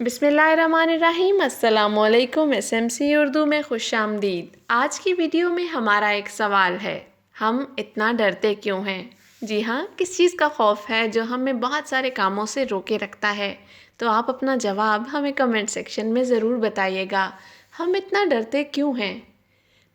बिस्मिल्लाहिर्रहमानिर्रहीम। अस्सलाम वालेकुम। SMC उर्दू में खुश आमदीद। आज की वीडियो में हमारा एक सवाल है, हम इतना डरते क्यों हैं? जी हाँ, किस चीज़ का खौफ है जो हमें बहुत सारे कामों से रोके रखता है? तो आप अपना जवाब हमें कमेंट सेक्शन में ज़रूर बताइएगा। हम इतना डरते क्यों हैं?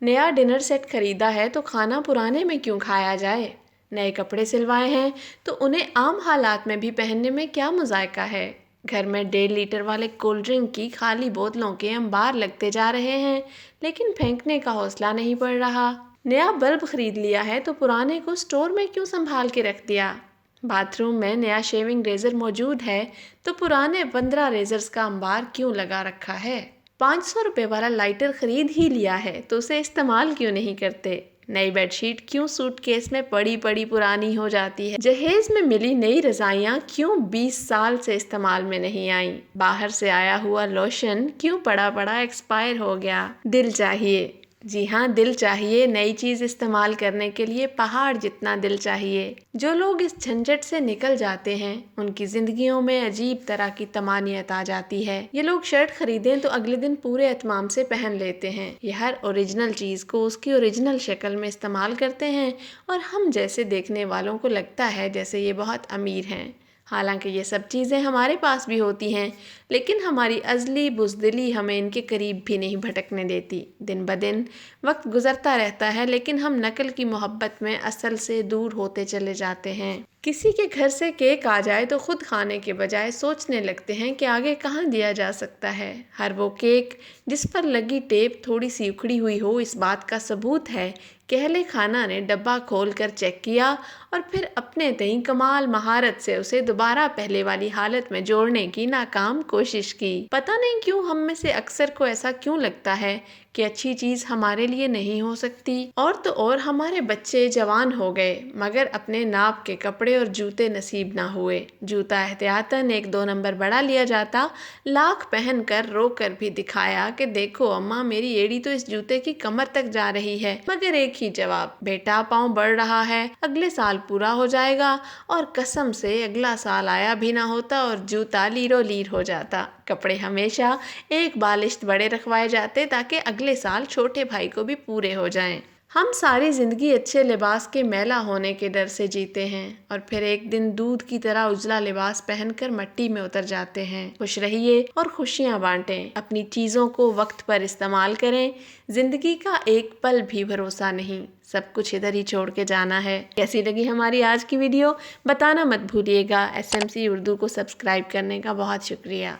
नया डिनर सेट खरीदा है तो खाना पुराने में क्यों खाया जाए? नए कपड़े सिलवाए हैं तो उन्हें आम हालात में भी पहनने में क्या मज़ायका है? घर में 1.5 लीटर वाले कोल्ड ड्रिंक की खाली बोतलों के अंबार लगते जा रहे हैं, लेकिन फेंकने का हौसला नहीं पड़ रहा। नया बल्ब खरीद लिया है तो पुराने को स्टोर में क्यों संभाल के रख दिया? बाथरूम में नया शेविंग रेजर मौजूद है तो पुराने 15 रेजर्स का अंबार क्यों लगा रखा है? 500 रुपये वाला लाइटर खरीद ही लिया है तो उसे इस्तेमाल क्यों नहीं करते? नई बेडशीट क्यों सूटकेस में पड़ी पड़ी पुरानी हो जाती है? जहेज में मिली नई रज़ाइयाँ क्यों 20 साल से इस्तेमाल में नहीं आई? बाहर से आया हुआ लोशन क्यों पड़ा पड़ा एक्सपायर हो गया? दिल चाहिए, जी हाँ, दिल चाहिए। नई चीज़ इस्तेमाल करने के लिए पहाड़ जितना दिल चाहिए। जो लोग इस झंझट से निकल जाते हैं उनकी ज़िंदगियों में अजीब तरह की तमानियत आ जाती है। ये लोग शर्ट खरीदें तो अगले दिन पूरे एहतमाम से पहन लेते हैं। ये हर ओरिजिनल चीज़ को उसकी ओरिजिनल शक्ल में इस्तेमाल करते हैं और हम जैसे देखने वालों को लगता है जैसे ये बहुत अमीर हैं। हालांकि ये सब चीज़ें हमारे पास भी होती हैं, लेकिन हमारी अज़ली बुज़दिली हमें इनके करीब भी नहीं भटकने देती। दिन ब दिन वक्त गुज़रता रहता है, लेकिन हम नकल की मोहब्बत में असल से दूर होते चले जाते हैं। किसी के घर से केक आ जाए तो खुद खाने के बजाय सोचने लगते हैं कि आगे कहाँ दिया जा सकता है। हर वो केक जिस पर लगी टेप थोड़ी सी उखड़ी हुई हो इस बात का सबूत है कि अहले खाना ने डब्बा खोल कर चेक किया और फिर अपने तई कमाल महारत से उसे दोबारा पहले वाली हालत में जोड़ने की नाकाम कोशिश की। पता नहीं क्यों हम में से अक्सर को ऐसा क्यों लगता है कि अच्छी चीज़ हमारे लिए नहीं हो सकती। और तो और हमारे बच्चे जवान हो गए मगर अपने नाप के कपड़े और जूते नसीब ना हुए। जूता एहतियातन 1-2 नंबर बड़ा लिया जाता, लाख पहन कर रो कर भी दिखाया कि देखो अम्मा, मेरी एड़ी तो इस जूते की कमर तक जा रही है, मगर एक ही जवाब, बेटा पाँव बढ़ रहा है, अगले साल पूरा हो जाएगा। और कसम से अगला साल आया भी ना होता और जूता लीरो लीर हो जाता। कपड़े हमेशा एक बालिश्त बड़े रखवाए जाते ताकि अगले साल छोटे भाई को भी पूरे हो जाएं। हम सारी ज़िंदगी अच्छे लिबास के मैला होने के डर से जीते हैं और फिर एक दिन दूध की तरह उजला लिबास पहनकर मिट्टी में उतर जाते हैं। खुश रहिए और खुशियाँ बांटें। अपनी चीज़ों को वक्त पर इस्तेमाल करें। ज़िंदगी का एक पल भी भरोसा नहीं, सब कुछ इधर ही छोड़ के जाना है। कैसी लगी हमारी आज की वीडियो बताना मत भूलिएगा। SMC उर्दू को सब्सक्राइब करने का बहुत शुक्रिया।